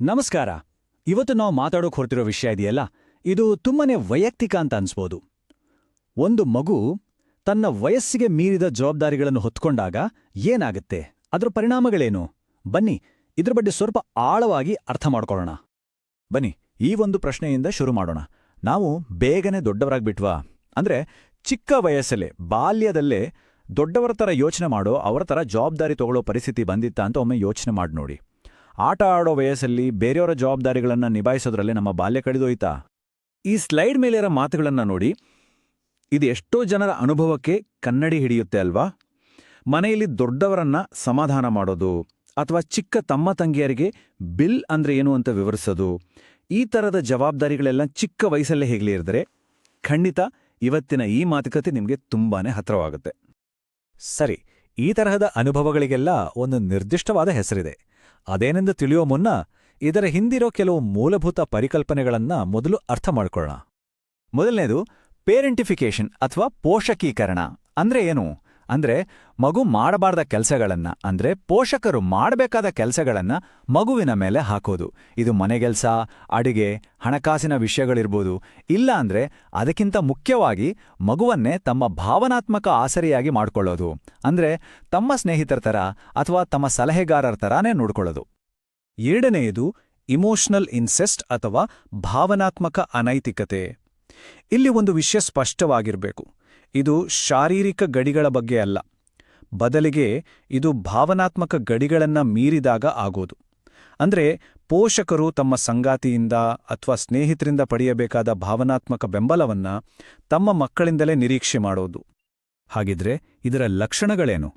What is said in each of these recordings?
ನಮಸ್ಕಾರ. ಇವತ್ತು ನಾವು ಮಾತಾಡೋಕೆ ಹೊರಟಿರೋ ವಿಷಯ ಇದೆಯಲ್ಲ, ಇದು ತುಂಬಾನೇ ವೈಯಕ್ತಿಕ ಅಂತ ಅನ್ಸ್ಬೋದು. ಒಂದು ಮಗು ತನ್ನ ವಯಸ್ಸಿಗೆ ಮೀರಿದ ಜವಾಬ್ದಾರಿಗಳನ್ನು ಹೊತ್ಕೊಂಡಾಗ ಏನಾಗುತ್ತೆ, ಅದರ ಪರಿಣಾಮಗಳೇನು? ಬನ್ನಿ ಇದ್ರ ಬಗ್ಗೆ ಸ್ವಲ್ಪ ಆಳವಾಗಿ ಅರ್ಥ ಮಾಡ್ಕೊಳ್ಳೋಣ. ಬನ್ನಿ ಈ ಒಂದು ಪ್ರಶ್ನೆಯಿಂದ ಶುರು ಮಾಡೋಣ. ನಾವು ಬೇಗನೆ ದೊಡ್ಡವರಾಗ್ಬಿಟ್ವಾ? ಅಂದ್ರೆ ಚಿಕ್ಕ ವಯಸ್ಸಲ್ಲೇ, ಬಾಲ್ಯದಲ್ಲೇ ದೊಡ್ಡವರ ಥರ ಯೋಚನೆ ಮಾಡೋ, ಅವರ ಥರ ಜವಾಬ್ದಾರಿ ತಗೊಳ್ಳೋ ಪರಿಸ್ಥಿತಿ ಬಂದಿತ್ತಾ ಅಂತ ಒಮ್ಮೆ ಯೋಚನೆ ಮಾಡಿ ನೋಡಿ. ಆಟ ಆಡೋ ವಯಸ್ಸಲ್ಲಿ ಬೇರೆಯವರ ಜವಾಬ್ದಾರಿಗಳನ್ನು ನಿಭಾಯಿಸೋದ್ರಲ್ಲೇ ನಮ್ಮ ಬಾಲ್ಯ ಕಳೆದೋಯ್ತಾ? ಈ ಸ್ಲೈಡ್ ಮೇಲಿರೋ ಮಾತುಗಳನ್ನ ನೋಡಿ, ಇದು ಎಷ್ಟೋ ಜನರ ಅನುಭವಕ್ಕೆ ಕನ್ನಡಿ ಹಿಡಿಯುತ್ತೆ ಅಲ್ವಾ? ಮನೆಯಲ್ಲಿ ದೊಡ್ಡವರನ್ನ ಸಮಾಧಾನ ಮಾಡೋದು, ಅಥವಾ ಚಿಕ್ಕ ತಮ್ಮ ತಂಗಿಯರಿಗೆ ಬಿಲ್ ಅಂದ್ರೆ ಏನು ಅಂತ ವಿವರಿಸೋದು, ಈ ಥರದ ಜವಾಬ್ದಾರಿಗಳೆಲ್ಲ ಚಿಕ್ಕ ವಯಸ್ಸಲ್ಲೇ ಹೇಗಲಿರಿದರೆ ಖಂಡಿತ ಇವತ್ತಿನ ಈ ಮಾತುಕತೆ ನಿಮಗೆ ತುಂಬಾನೇ ಹತ್ರವಾಗುತ್ತೆ. ಸರಿ, ಈ ತರಹದ ಅನುಭವಗಳಿಗೆಲ್ಲ ಒಂದು ನಿರ್ದಿಷ್ಟವಾದ ಹೆಸರಿದೆ. ಅದೇನೆಂದು ತಿಳಿಯೋ ಮುನ್ನ ಇದರ ಹಿಂದಿರೋ ಕೆಲವು ಮೂಲಭೂತ ಪರಿಕಲ್ಪನೆಗಳನ್ನ ಮೊದಲು ಅರ್ಥ ಮಾಡ್ಕೊಳ್ಳೋಣ. ಮೊದಲನೇದು ಪೇರೆಂಟಿಫಿಕೇಶನ್ ಅಥವಾ ಪೋಷಕೀಕರಣ. ಅಂದ್ರೆ ಏನು? ಅಂದ್ರೆ ಮಗು ಮಾಡಬಾರ್ದ ಕೆಲಸಗಳನ್ನ, ಅಂದ್ರೆ ಪೋಷಕರು ಮಾಡಬೇಕಾದ ಕೆಲಸಗಳನ್ನ ಮಗುವಿನ ಮೇಲೆ ಹಾಕೋದು. ಇದು ಮನೆಗೆಲ್ಸ, ಅಡುಗೆ, ಹಣಕಾಸಿನ ವಿಷಯಗಳಿರ್ಬೋದು. ಇಲ್ಲ ಅಂದ್ರೆ ಅದಕ್ಕಿಂತ ಮುಖ್ಯವಾಗಿ ಮಗುವನ್ನೇ ತಮ್ಮ ಭಾವನಾತ್ಮಕ ಆಸರೆಯಾಗಿ ಮಾಡ್ಕೊಳ್ಳೋದು. ಅಂದ್ರೆ ತಮ್ಮ ಸ್ನೇಹಿತರ ಥರ ಅಥವಾ ತಮ್ಮ ಸಲಹೆಗಾರರ ಥರಾನೇ ನೋಡ್ಕೊಳ್ಳೋದು. ಎರಡನೆಯದು ಇಮೋಷನಲ್ ಇನ್ಸೆಸ್ಟ್ ಅಥವಾ ಭಾವನಾತ್ಮಕ ಅನೈತಿಕತೆ. ಇಲ್ಲಿ ಒಂದು ವಿಷಯ ಸ್ಪಷ್ಟವಾಗಿರಬೇಕು. ಇದು ಶಾರೀರಿಕ ಗಡಿಗಳ ಬಗ್ಗೆ ಅಲ್ಲ, ಬದಲಿಗೆ ಇದು ಭಾವನಾತ್ಮಕ ಗಡಿಗಳನ್ನ ಮೀರಿದಾಗ ಆಗೋದು. ಅಂದ್ರೆ ಪೋಷಕರು ತಮ್ಮ ಸಂಗಾತಿಯಿಂದ ಅಥವಾ ಸ್ನೇಹಿತರಿಂದ ಪಡೆಯಬೇಕಾದ ಭಾವನಾತ್ಮಕ ಬೆಂಬಲವನ್ನ ತಮ್ಮ ಮಕ್ಕಳಿಂದಲೇ ನಿರೀಕ್ಷೆ ಮಾಡೋದು. ಹಾಗಿದ್ರೆ ಇದರ ಲಕ್ಷಣಗಳೇನು?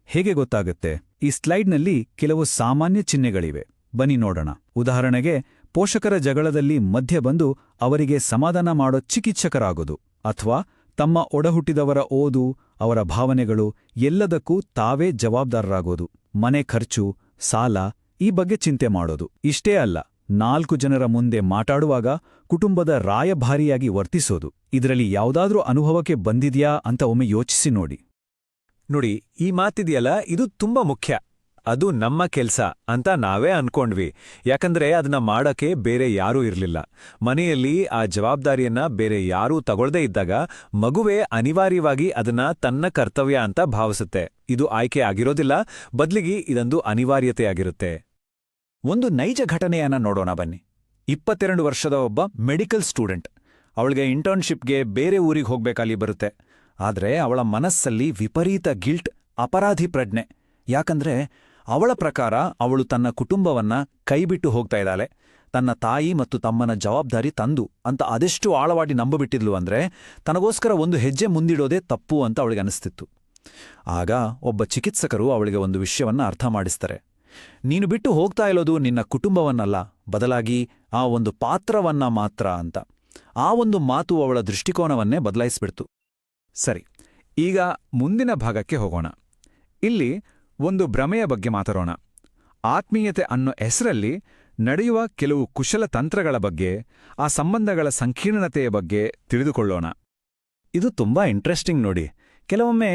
ಹೇಗೆ ಗೊತ್ತಾಗುತ್ತೆ? ಈ ಸ್ಲೈಡ್ನಲ್ಲಿ ಕೆಲವು ಸಾಮಾನ್ಯ ಚಿಹ್ನೆಗಳಿವೆ, ಬನ್ನಿ ನೋಡೋಣ. ಉದಾಹರಣೆಗೆ, ಪೋಷಕರ ಜಗಳದಲ್ಲಿ ಮಧ್ಯೆ ಬಂದು ಅವರಿಗೆ ಸಮಾಧಾನ ಮಾಡೋ ಚಿಕಿತ್ಸಕರಾಗೋದು, ಅಥವಾ ತಮ್ಮ ಒಡಹುಟ್ಟಿದವರ ಓದು, ಅವರ ಭಾವನೆಗಳು ಎಲ್ಲದಕ್ಕೂ ತಾವೇ ಜವಾಬ್ದಾರರಾಗೋದು. ಮನೆ ಖರ್ಚು, ಸಾಲ, ಈ ಬಗ್ಗೆ ಚಿಂತೆ ಮಾಡೋದು. ಇಷ್ಟೇ ಅಲ್ಲ, 4 ಜನರ ಮುಂದೆ ಮಾತಾಡುವಾಗ ಕುಟುಂಬದ ರಾಯಭಾರಿಯಾಗಿ ವರ್ತಿಸೋದು. ಇದರಲ್ಲಿ ಯಾವುದಾದ್ರೂ ಅನುಭವಕ್ಕೆ ಬಂದಿದ್ಯಾ ಅಂತ ಒಮ್ಮೆ ಯೋಚಿಸಿ ನೋಡಿ. ನೋಡಿ, ಈ ಮಾತಿದೆಯಲ್ಲ, ಇದು ತುಂಬಾ ಮುಖ್ಯ. ಅದು ನಮ್ಮ ಕೆಲ್ಸ ಅಂತ ನಾವೇ ಅನ್ಕೊಂಡ್ವಿ, ಯಾಕಂದ್ರೆ ಅದನ್ನ ಮಾಡಕ್ಕೆ ಬೇರೆ ಯಾರೂ ಇರ್ಲಿಲ್ಲ. ಮನೆಯಲ್ಲಿ ಆ ಜವಾಬ್ದಾರಿಯನ್ನ ಬೇರೆ ಯಾರೂ ತಗೊಳ್ದೇ ಇದ್ದಾಗ ಮಗುವೇ ಅನಿವಾರ್ಯವಾಗಿ ಅದನ್ನ ತನ್ನ ಕರ್ತವ್ಯ ಅಂತ ಭಾವಿಸುತ್ತೆ. ಇದು ಆಯ್ಕೆ ಆಗಿರೋದಿಲ್ಲ, ಬದ್ಲಿಗೆ ಇದೊಂದು ಅನಿವಾರ್ಯತೆಯಾಗಿರುತ್ತೆ. ಒಂದು ನೈಜ ಘಟನೆಯನ್ನ ನೋಡೋಣ ಬನ್ನಿ. 22 ವರ್ಷದ ಒಬ್ಬ ಮೆಡಿಕಲ್ ಸ್ಟೂಡೆಂಟ್. ಅವಳಿಗೆ ಇಂಟರ್ನ್ಶಿಪ್ಗೆ ಬೇರೆ ಊರಿಗೆ ಹೋಗ್ಬೇಕಾಗಿ ಬರುತ್ತೆ. ಆದ್ರೆ ಅವಳ ಮನಸ್ಸಲ್ಲಿ ವಿಪರೀತ ಗಿಲ್ಟ್, ಅಪರಾಧಿ ಪ್ರಜ್ಞೆ. ಯಾಕಂದ್ರೆ ಅವಳ ಪ್ರಕಾರ ಅವಳು ತನ್ನ ಕುಟುಂಬವನ್ನ ಕೈಬಿಟ್ಟು ಹೋಗ್ತಾ ಇದ್ದಾಳೆ. ತನ್ನ ತಾಯಿ ಮತ್ತು ತಮ್ಮನ ಜವಾಬ್ದಾರಿ ತಂದು ಅಂತ ಅದೆಷ್ಟು ಆಳವಾಗಿ ನಂಬಬಿಟ್ಟಿದ್ಲು ಅಂದ್ರೆ ತನಗೋಸ್ಕರ ಒಂದು ಹೆಜ್ಜೆ ಮುಂದಿಡೋದೇ ತಪ್ಪು ಅಂತ ಅವಳಿಗೆ ಅನಿಸ್ತಿತ್ತು. ಆಗ ಒಬ್ಬ ಚಿಕಿತ್ಸಕರು ಅವಳಿಗೆ ಒಂದು ವಿಷಯವನ್ನ ಅರ್ಥ ಮಾಡಿಸ್ತಾರೆ. ನೀನು ಬಿಟ್ಟು ಹೋಗ್ತಾ ಇರೋದು ನಿನ್ನ ಕುಟುಂಬವನ್ನಲ್ಲ, ಬದಲಾಗಿ ಆ ಒಂದು ಪಾತ್ರವನ್ನ ಮಾತ್ರ ಅಂತ. ಆ ಒಂದು ಮಾತು ಅವಳ ದೃಷ್ಟಿಕೋನವನ್ನೇ ಬದಲಾಯಿಸ್ಬಿಡ್ತು. ಸರಿ, ಈಗ ಮುಂದಿನ ಭಾಗಕ್ಕೆ ಹೋಗೋಣ. ಇಲ್ಲಿ ಒಂದು ಭ್ರಮೆಯ ಬಗ್ಗೆ ಮಾತಾಡೋಣ. ಆತ್ಮೀಯತೆ ಅನ್ನೋ ಹೆಸರಲ್ಲಿ ನಡೆಯುವ ಕೆಲವು ಕುಶಲ ತಂತ್ರಗಳ ಬಗ್ಗೆ, ಆ ಸಂಬಂಧಗಳ ಸಂಕೀರ್ಣತೆಯ ಬಗ್ಗೆ ತಿಳಿದುಕೊಳ್ಳೋಣ. ಇದು ತುಂಬಾ ಇಂಟ್ರೆಸ್ಟಿಂಗ್ ನೋಡಿ. ಕೆಲವೊಮ್ಮೆ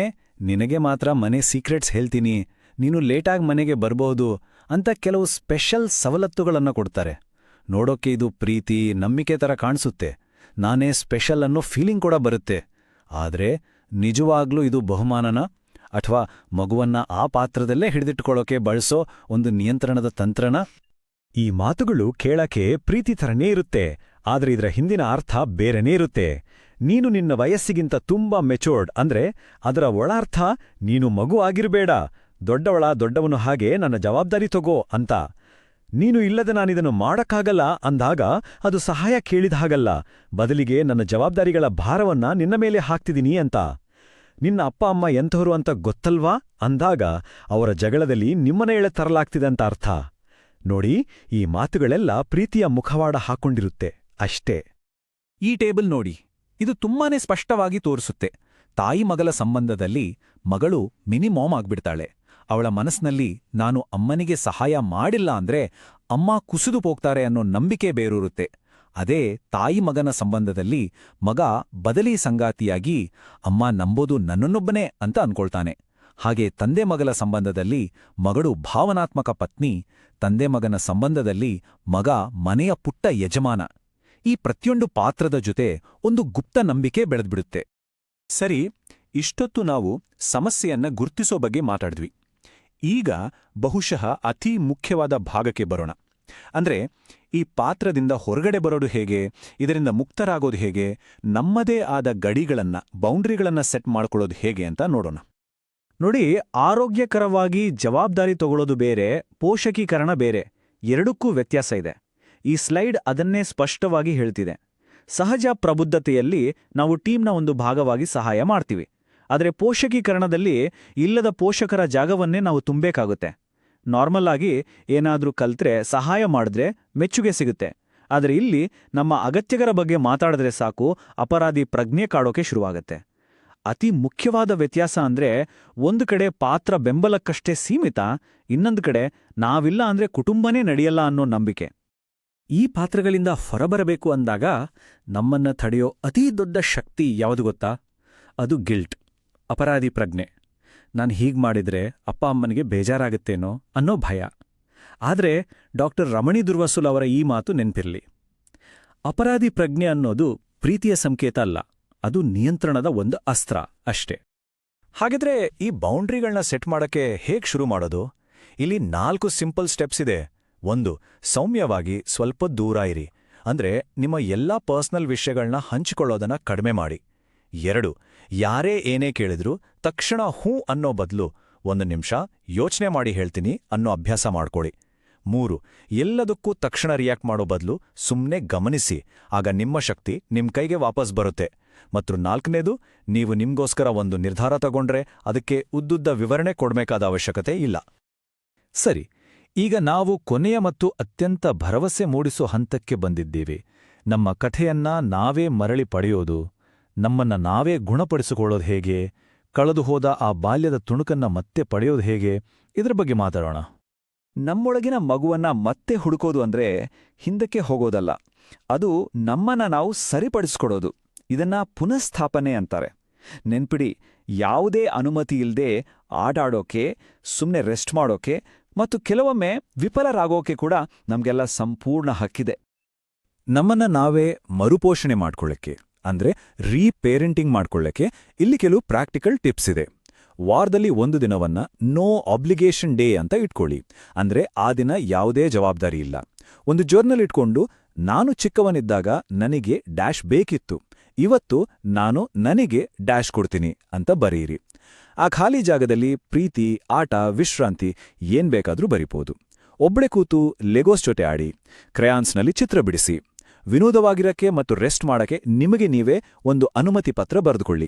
ನಿನಗೆ ಮಾತ್ರ ಮನೆ ಸೀಕ್ರೆಟ್ಸ್ ಹೇಳ್ತೀನಿ, ನೀನು ಲೇಟಾಗಿ ಮನೆಗೆ ಬರ್ಬೋದು ಅಂತ ಕೆಲವು ಸ್ಪೆಷಲ್ ಸವಲತ್ತುಗಳನ್ನು ಕೊಡ್ತಾರೆ. ನೋಡೋಕೆ ಇದು ಪ್ರೀತಿ, ನಂಬಿಕೆ ಥರ ಕಾಣಿಸುತ್ತೆ. ನಾನೇ ಸ್ಪೆಷಲ್ ಅನ್ನೋ ಫೀಲಿಂಗ್ ಕೂಡ ಬರುತ್ತೆ. ಆದ್ರೆ ನಿಜವಾಗ್ಲೂ ಇದು ಬಹುಮಾನನ, ಅಥವಾ ಮಗುವನ್ನ ಆ ಪಾತ್ರದಲ್ಲೇ ಹಿಡಿದಿಟ್ಕೊಳ್ಳೋಕೆ ಬಳಸೋ ಒಂದು ನಿಯಂತ್ರಣದ ತಂತ್ರನ? ಈ ಮಾತುಗಳು ಕೇಳಕ್ಕೆ ಪ್ರೀತಿ ಥರನೇ ಇರುತ್ತೆ, ಆದ್ರೆ ಇದರ ಹಿಂದಿನ ಅರ್ಥ ಬೇರೆನೇ ಇರುತ್ತೆ. ನೀನು ನಿನ್ನ ವಯಸ್ಸಿಗಿಂತ ತುಂಬಾ ಮೆಚೋರ್ಡ್ ಅಂದ್ರೆ ಅದರ ಒಳಾರ್ಥ ನೀನು ಮಗು ಆಗಿರಬೇಡ, ದೊಡ್ಡವನು ಹಾಗೆ ನನ್ನ ಜವಾಬ್ದಾರಿ ತಗೋ ಅಂತ. ನೀನು ಇಲ್ಲದೆ ನಾನಿದನ್ನು ಮಾಡಕ್ಕಾಗಲ್ಲ ಅಂದಾಗ ಅದು ಸಹಾಯ ಕೇಳಿದ ಹಾಗಲ್ಲ, ಬದಲಿಗೆ ನನ್ನ ಜವಾಬ್ದಾರಿಗಳ ಭಾರವನ್ನ ನಿನ್ನ ಮೇಲೆ ಹಾಕ್ತಿದ್ದೀನಿ ಅಂತ. ನಿನ್ನ ಅಪ್ಪ ಅಮ್ಮ ಎಂಥವರು ಅಂತ ಗೊತ್ತಲ್ವಾ ಅಂದಾಗ ಅವರ ಜಗಳದಲ್ಲಿ ನಿಮ್ಮನೆ ಎಳೆ ತರಲಾಗ್ತಿದೆ ಅಂತ ಅರ್ಥ. ನೋಡಿ, ಈ ಮಾತುಗಳೆಲ್ಲ ಪ್ರೀತಿಯ ಮುಖವಾಡ ಹಾಕೊಂಡಿರುತ್ತೆ ಅಷ್ಟೇ. ಈ ಟೇಬಲ್ ನೋಡಿ, ಇದು ತುಂಬಾನೇ ಸ್ಪಷ್ಟವಾಗಿ ತೋರಿಸುತ್ತೆ. ತಾಯಿ ಮಗಲ ಸಂಬಂಧದಲ್ಲಿ ಮಗಳು ಮಿನಿಮಾಮ್ ಆಗ್ಬಿಡ್ತಾಳೆ. ಅವಳ ಮನಸ್ಸಿನಲ್ಲಿ ನಾನು ಅಮ್ಮನಿಗೆ ಸಹಾಯ ಮಾಡಿಲ್ಲ ಅಂದ್ರೆ ಅಮ್ಮ ಕುಸಿದು ಹೋಗ್ತಾರೆ ಅನ್ನೋ ನಂಬಿಕೆ ಬೇರೂರುತ್ತೆ. ಅದೇ ತಾಯಿ ಮಗನ ಸಂಬಂಧದಲ್ಲಿ ಮಗ ಬದಲಿ ಸಂಗಾತಿಯಾಗಿ ಅಮ್ಮ ನಂಬೋದು ನನ್ನನ್ನೊಬ್ಬನೇ ಅಂತ ಅನ್ಕೊಳ್ತಾನೆ. ಹಾಗೆ ತಂದೆ ಮಗಲ ಸಂಬಂಧದಲ್ಲಿ ಮಗಳು ಭಾವನಾತ್ಮಕ ಪತ್ನಿ, ತಂದೆ ಮಗನ ಸಂಬಂಧದಲ್ಲಿ ಮಗ ಮನೆಯ ಪುಟ್ಟ ಯಜಮಾನ. ಈ ಪ್ರತಿಯೊಂದು ಪಾತ್ರದ ಜೊತೆ ಒಂದು ಗುಪ್ತ ನಂಬಿಕೆ ಬೆಳೆದ್ಬಿಡುತ್ತೆ. ಸರಿ, ಇಷ್ಟೊತ್ತು ನಾವು ಸಮಸ್ಯೆಯನ್ನ ಗುರ್ತಿಸೋ ಬಗ್ಗೆ ಮಾತಾಡಿದ್ವಿ. ಈಗ ಬಹುಶಃ ಅತಿ ಮುಖ್ಯವಾದ ಭಾಗಕ್ಕೆ ಬರೋಣ. ಅಂದ್ರೆ, ಈ ಪಾತ್ರದಿಂದ ಹೊರಗಡೆ ಬರೋದು ಹೇಗೆ, ಇದರಿಂದ ಮುಕ್ತರಾಗೋದು ಹೇಗೆ, ನಮ್ಮದೇ ಆದ ಗಡಿಗಳನ್ನ, ಬೌಂಡ್ರಿಗಳನ್ನ ಸೆಟ್ ಮಾಡ್ಕೊಳ್ಳೋದು ಹೇಗೆ ಅಂತ ನೋಡೋಣ. ನೋಡಿ, ಆರೋಗ್ಯಕರವಾಗಿ ಜವಾಬ್ದಾರಿ ತಗೊಳ್ಳೋದು ಬೇರೆ, ಪೋಷಕೀಕರಣ ಬೇರೆ, ಎರಡಕ್ಕೂ ವ್ಯತ್ಯಾಸ ಇದೆ. ಈ ಸ್ಲೈಡ್ ಅದನ್ನೇ ಸ್ಪಷ್ಟವಾಗಿ ಹೇಳ್ತಿದೆ. ಸಹಜ ಪ್ರಬುದ್ಧತೆಯಲ್ಲಿ ನಾವು ಟೀಮ್ನ ಒಂದು ಭಾಗವಾಗಿ ಸಹಾಯ ಮಾಡ್ತೀವಿ. ಆದರೆ ಪೋಷಕೀಕರಣದಲ್ಲಿ ಇಲ್ಲದ ಪೋಷಕರ ಜಾಗವನ್ನೇ ನಾವು ತುಂಬಬೇಕಾಗುತ್ತೆ. ನಾರ್ಮಲ್ ಆಗಿ ಏನಾದ್ರೂ ಕಲ್ತ್ರೆ, ಸಹಾಯ ಮಾಡಿದ್ರೆ ಮೆಚ್ಚುಗೆ ಸಿಗುತ್ತೆ. ಆದರೆ ಇಲ್ಲಿ ನಮ್ಮ ಅಗತ್ಯಗಳ ಬಗ್ಗೆ ಮಾತಾಡಿದ್ರೆ ಸಾಕು, ಅಪರಾಧಿ ಪ್ರಜ್ಞೆ ಕಾಡೋಕೆ ಶುರುವಾಗತ್ತೆ. ಅತಿ ಮುಖ್ಯವಾದ ವ್ಯತ್ಯಾಸ ಅಂದ್ರೆ, ಒಂದು ಕಡೆ ಪಾತ್ರ ಬೆಂಬಲಕ್ಕಷ್ಟೇ ಸೀಮಿತ, ಇನ್ನೊಂದು ಕಡೆ ನಾವಿಲ್ಲ ಅಂದ್ರೆ ಕುಟುಂಬನೇ ನಡೆಯಲ್ಲ ಅನ್ನೋ ನಂಬಿಕೆ. ಈ ಪಾತ್ರಗಳಿಂದ ಹೊರಬರಬೇಕು ಅಂದಾಗ ನಮ್ಮನ್ನ ತಡೆಯೋ ಅತೀ ದೊಡ್ಡ ಶಕ್ತಿ ಯಾವುದು ಗೊತ್ತಾ? ಅದು ಗಿಲ್ಟ್, ಅಪರಾಧಿ ಪ್ರಜ್ಞೆ. ನಾನು ಹೀಗ್ ಮಾಡಿದ್ರೆ ಅಪ್ಪ ಅಮ್ಮನಿಗೆ ಬೇಜಾರಾಗುತ್ತೇನೋ ಅನ್ನೋ ಭಯ. ಆದರೆ ಡಾಕ್ಟರ್ ರಮಣಿ ದುರ್ವಾಸುಲ್ ಅವರ ಈ ಮಾತು ನೆನ್ಪಿರ್ಲಿ. ಅಪರಾಧಿ ಪ್ರಜ್ಞೆ ಅನ್ನೋದು ಪ್ರೀತಿಯ ಸಂಕೇತ ಅಲ್ಲ, ಅದು ನಿಯಂತ್ರಣದ ಒಂದು ಅಸ್ತ್ರ ಅಷ್ಟೇ. ಹಾಗಿದ್ರೆ ಈ ಬೌಂಡ್ರಿಗಳನ್ನ ಸೆಟ್ ಮಾಡಕ್ಕೆ ಹೇಗ್ ಶುರು ಮಾಡೋದು? ಇಲ್ಲಿ 4 ಸಿಂಪಲ್ ಸ್ಟೆಪ್ಸ್ ಇದೆ. 1. ಸೌಮ್ಯವಾಗಿ ಸ್ವಲ್ಪ ದೂರ ಇರಿ. ಅಂದ್ರೆ ನಿಮ್ಮ ಎಲ್ಲಾ ಪರ್ಸನಲ್ ವಿಷಯಗಳನ್ನ ಹಂಚಿಕೊಳ್ಳೋದನ್ನ ಕಡಿಮೆ ಮಾಡಿ. 2. ಯಾರೇ ಏನೇ ಕೇಳಿದ್ರೂ ತಕ್ಷಣ ಹೂ ಅನ್ನೋ ಬದಲು 1 ನಿಮಿಷ ಯೋಚನೆ ಮಾಡಿ ಹೇಳ್ತೀನಿ ಅನ್ನೋ ಅಭ್ಯಾಸ ಮಾಡ್ಕೊಳ್ಳಿ. 3. ಎಲ್ಲದಕ್ಕೂ ತಕ್ಷಣ ರಿಯಾಕ್ಟ್ ಮಾಡೋ ಬದಲು ಸುಮ್ನೆ ಗಮನಿಸಿ, ಆಗ ನಿಮ್ಮ ಶಕ್ತಿ ನಿಮ್ ಕೈಗೆ ವಾಪಸ್ ಬರುತ್ತೆ. ಮತ್ತು 4ನೇದು, ನೀವು ನಿಮ್ಗೋಸ್ಕರ ಒಂದು ನಿರ್ಧಾರ ತಗೊಂಡ್ರೆ ಅದಕ್ಕೆ ಉದ್ದುದ್ದ ವಿವರಣೆ ಕೊಡ್ಬೇಕಾದ ಅವಶ್ಯಕತೆ ಇಲ್ಲ. ಸರಿ, ಈಗ ನಾವು ಕೊನೆಯ ಮತ್ತು ಅತ್ಯಂತ ಭರವಸೆ ಮೂಡಿಸೋ ಹಂತಕ್ಕೆ ಬಂದಿದ್ದೀವಿ. ನಮ್ಮ ಕಥೆಯನ್ನ ನಾವೇ ಮರಳಿ ಪಡೆಯೋದು, ನಮ್ಮನ್ನ ನಾವೇ ಗುಣಪಡಿಸಿಕೊಳ್ಳೋದು ಹೇಗೆ, ಕಳೆದು ಹೋದ ಆ ಬಾಲ್ಯದ ತುಣುಕನ್ನ ಮತ್ತೆ ಪಡೆಯೋದು ಹೇಗೆ, ಇದ್ರ ಬಗ್ಗೆ ಮಾತಾಡೋಣ. ನಮ್ಮೊಳಗಿನ ಮಗುವನ್ನ ಮತ್ತೆ ಹುಡುಕೋದು ಅಂದ್ರೆ ಹಿಂದಕ್ಕೆ ಹೋಗೋದಲ್ಲ, ಅದು ನಮ್ಮನ್ನ ನಾವು ಸರಿಪಡಿಸ್ಕೊಡೋದು. ಇದನ್ನ ಪುನಃಸ್ಥಾಪನೆ ಅಂತಾರೆ. ನೆನ್ಪಿಡಿ, ಯಾವುದೇ ಅನುಮತಿ ಇಲ್ಲದೆ ಆಟಾಡೋಕೆ, ಸುಮ್ಮನೆ ರೆಸ್ಟ್ ಮಾಡೋಕೆ ಮತ್ತು ಕೆಲವೊಮ್ಮೆ ವಿಫಲರಾಗೋಕೆ ಕೂಡ ನಮ್ಗೆಲ್ಲ ಸಂಪೂರ್ಣ ಹಕ್ಕಿದೆ. ನಮ್ಮನ್ನ ನಾವೇ ಮರುಪೋಷಣೆ ಮಾಡ್ಕೊಳ್ಳಕ್ಕೆ, ಅಂದ್ರೆ ರೀಪೇರೆಂಟಿಂಗ್ ಮಾಡ್ಕೊಳ್ಳಕ್ಕೆ ಇಲ್ಲಿ ಕೆಲವು ಪ್ರಾಕ್ಟಿಕಲ್ ಟಿಪ್ಸ್ ಇದೆ. ವಾರದಲ್ಲಿ 1 ದಿನವನ್ನ ನೋ ಆಬ್ಲಿಗೇಷನ್ ಡೇ ಅಂತ ಇಟ್ಕೊಳ್ಳಿ. ಅಂದ್ರೆ ಆ ದಿನ ಯಾವುದೇ ಜವಾಬ್ದಾರಿ ಇಲ್ಲ. ಒಂದು ಜರ್ನಲ್ ಇಟ್ಕೊಂಡು, ನಾನು ಚಿಕ್ಕವನಿದ್ದಾಗ ನನಗೆ ಡ್ಯಾಶ್ ಬೇಕಿತ್ತು, ಇವತ್ತು ನಾನು ನನಗೆ ಡ್ಯಾಶ್ ಕೊಡ್ತೀನಿ ಅಂತ ಬರೆಯಿರಿ. ಆ ಖಾಲಿ ಜಾಗದಲ್ಲಿ ಪ್ರೀತಿ, ಆಟ, ವಿಶ್ರಾಂತಿ ಏನ್ ಬೇಕಾದ್ರೂ ಬರಿಬೋದು. ಒಬ್ಬಳೆ ಕೂತು ಲೆಗೋಸ್ ಜೊತೆ ಆಡಿ, ಕ್ರಯಾನ್ಸ್ನಲ್ಲಿ ಚಿತ್ರ ಬಿಡಿಸಿ. ವಿನೋದವಾಗಿರಕ್ಕೆ ಮತ್ತು ರೆಸ್ಟ್ ಮಾಡಕ್ಕೆ ನಿಮಗೆ ನೀವೇ ಒಂದು ಅನುಮತಿ ಪತ್ರ ಬರೆದುಕೊಳ್ಳಿ.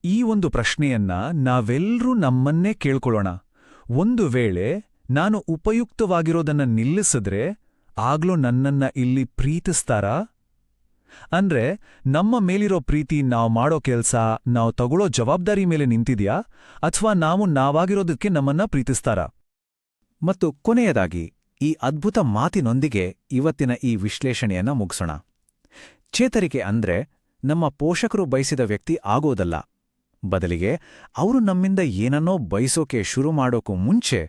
ಈ ಒಂದು ಪ್ರಶ್ನೆಯನ್ನ ನಾವೆಲ್ಲರೂ ನಮ್ಮನ್ನೇ ಕೇಳ್ಕೊಳ್ಳೋಣ. ಒಂದು ವೇಳೆ ನಾನು ಉಪಯುಕ್ತವಾಗಿರೋದನ್ನ ನಿಲ್ಲಿಸಿದ್ರೆ ಆಗ್ಲೂ ನನ್ನನ್ನ ಇಲ್ಲಿ ಪ್ರೀತಿಸ್ತಾರಾ? ಅಂದ್ರೆ ನಮ್ಮ ಮೇಲಿರೋ ಪ್ರೀತಿ ನಾವ್ ಮಾಡೋ ಕೆಲ್ಸ, ನಾವ್ ತಗೊಳ್ಳೋ ಜವಾಬ್ದಾರಿ ಮೇಲೆ ನಿಂತಿದ್ಯಾ, ಅಥವಾ ನಾವು ನಾವಾಗಿರೋದಕ್ಕೆ ನಮ್ಮನ್ನ ಪ್ರೀತಿಸ್ತಾರಾ? ಮತ್ತು ಕೊನೆಯದಾಗಿ ಈ ಅದ್ಭುತ ಮಾತಿನೊಂದಿಗೆ ಇವತ್ತಿನ ಈ ವಿಶ್ಲೇಷಣೆಯನ್ನ ಮುಗಿಸೋಣ. ಚೇತರಿಕೆ ಅಂದ್ರೆ ನಮ್ಮ ಪೋಷಕರು ಬಯಸಿದ ವ್ಯಕ್ತಿ ಆಗೋದಲ್ಲ, ಬದಲಿಗೆ ಅವರು ನಮ್ಮಿಂದ ಏನನ್ನೋ ಬಯಸೋಕೆ ಶುರು ಮಾಡೋಕ್ಕೂ ಮುಂಚೆ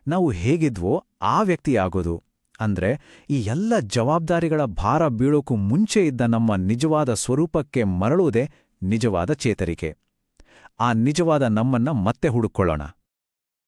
ನಾವು ಹೇಗಿದ್ವೋ ಆ ವ್ಯಕ್ತಿ ಆಗೋದು. ಅಂದ್ರೆ ಈ ಎಲ್ಲ ಜವಾಬ್ದಾರಿಗಳ ಭಾರ ಬೀಳೋಕ್ಕೂ ಮುಂಚೆ ಇದ್ದ ನಮ್ಮ ನಿಜವಾದ ಸ್ವರೂಪಕ್ಕೆ ಮರಳುವುದೇ ನಿಜವಾದ ಚೇತರಿಕೆ. ಆ ನಿಜವಾದ ನಮ್ಮನ್ನ ಮತ್ತೆ ಹುಡುಕೊಳ್ಳೋಣ.